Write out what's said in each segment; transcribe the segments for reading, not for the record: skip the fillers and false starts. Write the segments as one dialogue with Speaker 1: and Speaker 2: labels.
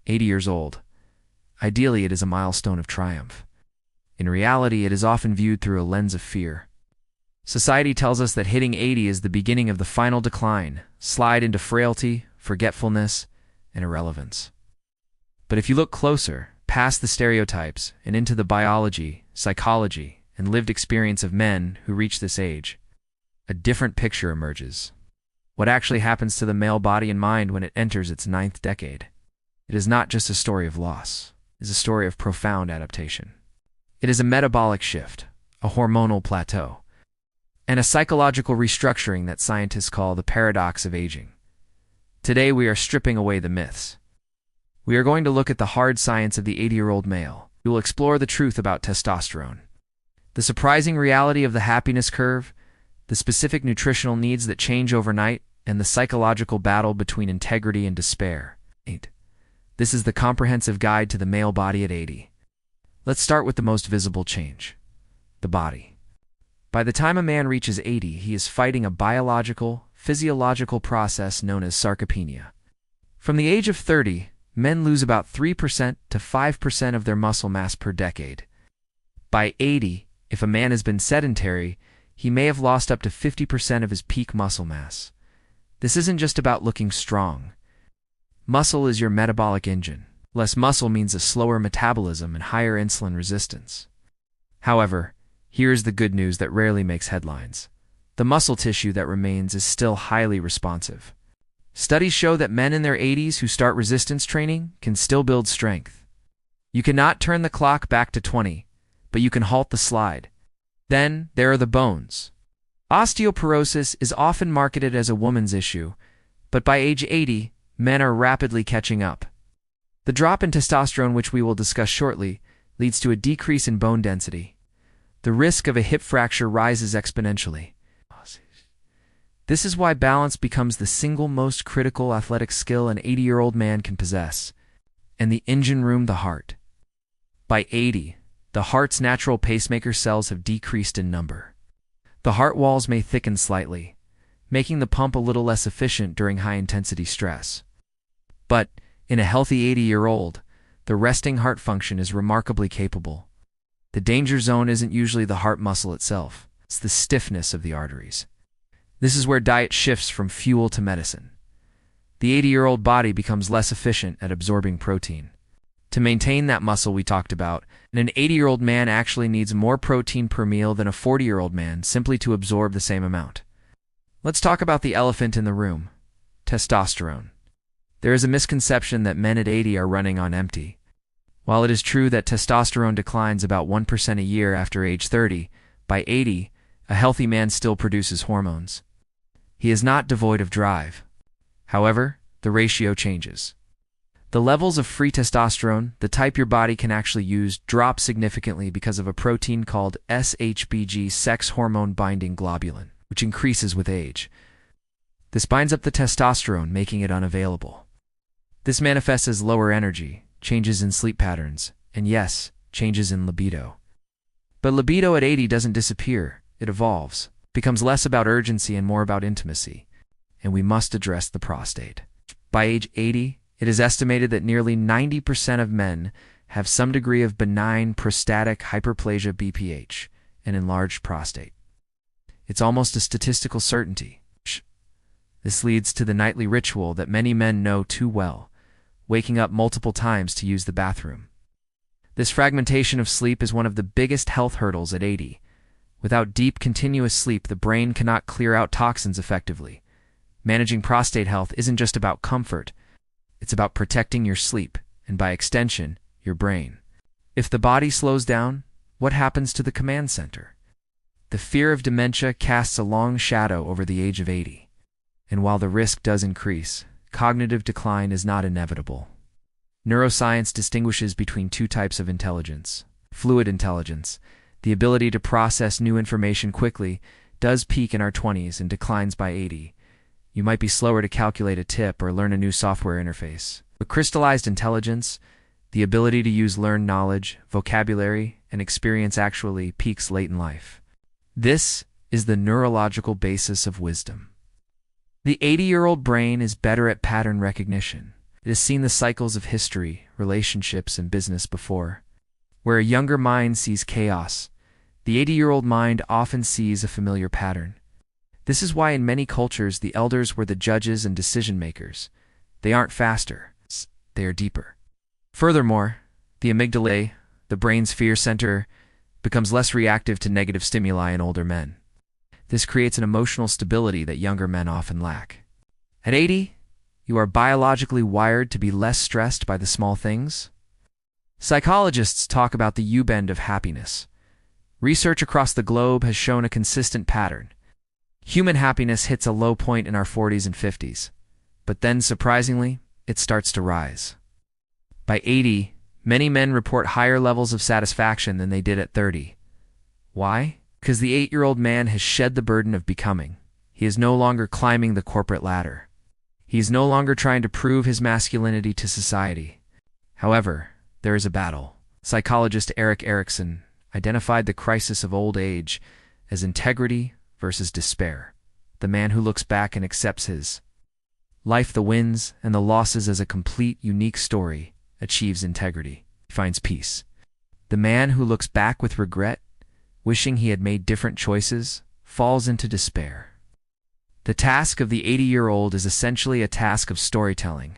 Speaker 1: 80 years old. Ideally, it is a milestone of triumph. In reality, it is often viewed through a lens of fear. Society tells us that hitting 80 is the beginning of the final decline, slide into frailty, forgetfulness, and irrelevance. But if you look closer, past the stereotypes, and into the biology, psychology, and lived experience of men who reach this age, a different picture emerges. What actually happens to the male body and mind when it enters its 9th decade? It is not just a story of loss. It is a story of profound adaptation. It is a metabolic shift, a hormonal plateau, and a psychological restructuring that scientists call the paradox of aging. Today we are stripping away the myths. We are going to look at the hard science of the 80-year-old male. We will explore the truth about testosterone, the surprising reality of the happiness curve, the specific nutritional needs that change overnight, and the psychological battle between integrity and despair. 8. This is the comprehensive guide to the male body at 80. Let's start with the most visible change: the body. By the time a man reaches 80, he is fighting a biological, physiological process known as sarcopenia. From the age of 30, men lose about 3% to 5% of their muscle mass per decade. By 80, if a man has been sedentary, he may have lost up to 50% of his peak muscle mass. This isn't just about looking strong. Muscle is your metabolic engine. Less muscle means a slower metabolism and higher insulin resistance. However, here's the good news that rarely makes headlines. The muscle tissue that remains is still highly responsive. Studies show that men in their 80s who start resistance training can still build strength. You cannot turn the clock back to 20, but you can halt the slide. Then, there are the bones. Osteoporosis is often marketed as a woman's issue, but by age 80, men are rapidly catching up. The drop in testosterone, which we will discuss shortly, leads to a decrease in bone density. The risk of a hip fracture rises exponentially. This is why balance becomes the single most critical athletic skill an 80-year-old man can possess. And the engine room, the heart. By 80, the heart's natural pacemaker cells have decreased in number. The heart walls may thicken slightly, making the pump a little less efficient during high-intensity stress. But in a healthy 80-year-old, the resting heart function is remarkably capable. The danger zone isn't usually the heart muscle itself, it's the stiffness of the arteries. This is where diet shifts from fuel to medicine. The 80-year-old body becomes less efficient at absorbing protein. To maintain that muscle we talked about, an 80-year-old man actually needs more protein per meal than a 40-year-old man simply to absorb the same amount. Let's talk about the elephant in the room: testosterone. There is a misconception that men at 80 are running on empty. While it is true that testosterone declines about 1% a year after age 30, by 80, a healthy man still produces hormones. He is not devoid of drive. However, the ratio changes. The levels of free testosterone, the type your body can actually use, drop significantly because of a protein called SHBG, sex hormone binding globulin, which increases with age. This binds up the testosterone, making it unavailable. This manifests as lower energy, changes in sleep patterns, and yes, changes in libido. But libido at 80 doesn't disappear, it evolves, becomes less about urgency and more about intimacy. And we must address the prostate. By age 80, it is estimated that nearly 90% of men have some degree of benign prostatic hyperplasia BPH, an enlarged prostate. It's almost a statistical certainty. This leads to the nightly ritual that many men know too well: waking up multiple times to use the bathroom. This fragmentation of sleep is one of the biggest health hurdles at 80. Without deep, continuous sleep, the brain cannot clear out toxins effectively. Managing prostate health isn't just about comfort. It's about protecting your sleep, and by extension, your brain. If the body slows down, what happens to the command center? The fear of dementia casts a long shadow over the age of 80. And while the risk does increase, cognitive decline is not inevitable. Neuroscience distinguishes between two types of intelligence. Fluid intelligence, the ability to process new information quickly, does peak in our 20s and declines by 80. You might be slower to calculate a tip or learn a new software interface. But crystallized intelligence, the ability to use learned knowledge, vocabulary, and experience actually peaks late in life. This is the neurological basis of wisdom. The 80-year-old brain is better at pattern recognition. It has seen the cycles of history, relationships, and business before. Where a younger mind sees chaos, the 80-year-old mind often sees a familiar pattern. This is why in many cultures the elders were the judges and decision-makers. They aren't faster, they are deeper. Furthermore, the amygdala, the brain's fear center, becomes less reactive to negative stimuli in older men. This creates an emotional stability that younger men often lack. At 80, you are biologically wired to be less stressed by the small things. Psychologists talk about the U-bend of happiness. Research across the globe has shown a consistent pattern. Human happiness hits a low point in our 40s and 50s, but then, surprisingly, it starts to rise. By 80, many men report higher levels of satisfaction than they did at 30. Why? Because the 8-year-old man has shed the burden of becoming. He is no longer climbing the corporate ladder. He is no longer trying to prove his masculinity to society. However, there is a battle. Psychologist Erik Erikson identified the crisis of old age as integrity versus despair. The man who looks back and accepts his life, the wins and the losses as a complete, unique story, achieves integrity. He finds peace. The man who looks back with regret, wishing he had made different choices, falls into despair. The task of the 80-year-old is essentially a task of storytelling.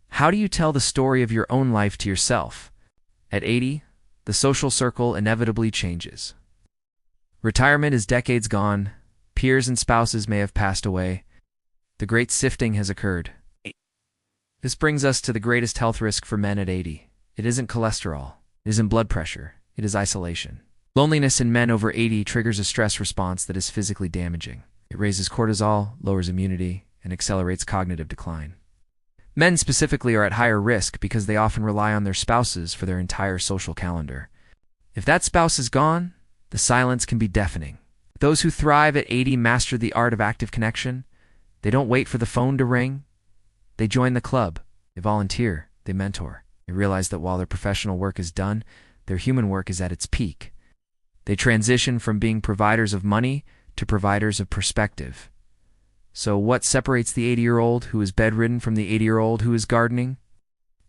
Speaker 1: How do you tell the story of your own life to yourself? At 80, the social circle inevitably changes. Retirement is decades gone. Peers and spouses may have passed away. The great sifting has occurred. This brings us to the greatest health risk for men at 80. It isn't cholesterol. It isn't blood pressure. It is isolation. Loneliness in men over 80 triggers a stress response that is physically damaging. It raises cortisol, lowers immunity, and accelerates cognitive decline. Men specifically are at higher risk because they often rely on their spouses for their entire social calendar. If that spouse is gone, the silence can be deafening. Those who thrive at 80 master the art of active connection. They don't wait for the phone to ring. They join the club. They volunteer. They mentor. They realize that while their professional work is done, their human work is at its peak. They transition from being providers of money to providers of perspective. So what separates the 80-year-old who is bedridden from the 80-year-old who is gardening?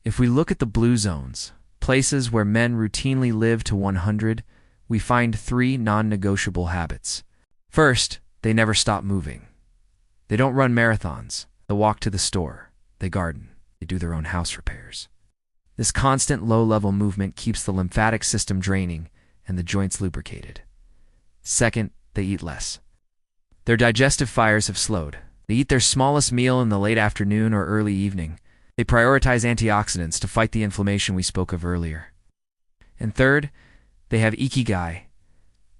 Speaker 1: If we look at the blue zones, places where men routinely live to 100, we find 3 non-negotiable habits. First, they never stop moving. They don't run marathons. They walk to the store. They garden. They do their own house repairs. This constant low-level movement keeps the lymphatic system draining and the joints lubricated. Second, they eat less. Their digestive fires have slowed. They eat their smallest meal in the late afternoon or early evening. They prioritize antioxidants to fight the inflammation we spoke of earlier. And third, they have ikigai.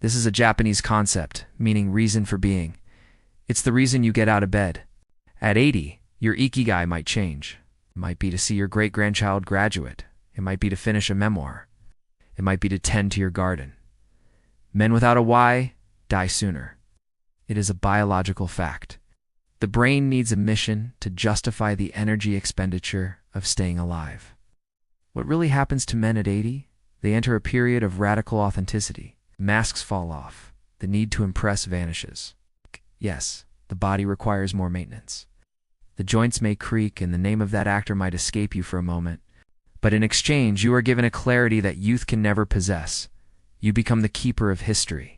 Speaker 1: This is a Japanese concept, meaning reason for being. It's the reason you get out of bed. At 80, your ikigai might change. It might be to see your great-grandchild graduate. It might be to finish a memoir. It might be to tend to your garden. Men without a why die sooner. It is a biological fact. The brain needs a mission to justify the energy expenditure of staying alive. What really happens to men at 80? They enter a period of radical authenticity. Masks fall off. The need to impress vanishes. Yes, the body requires more maintenance. The joints may creak and the name of that actor might escape you for a moment. But in exchange, you are given a clarity that youth can never possess. You become the keeper of history.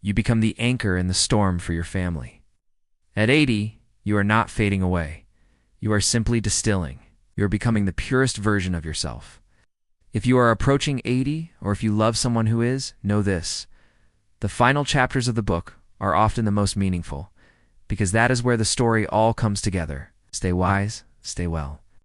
Speaker 1: You become the anchor in the storm for your family. At 80, you are not fading away. You are simply distilling. You are becoming the purest version of yourself. If you are approaching 80, or if you love someone who is, know this. The final chapters of the book are often the most meaningful, because that is where the story all comes together. Stay wise, stay well.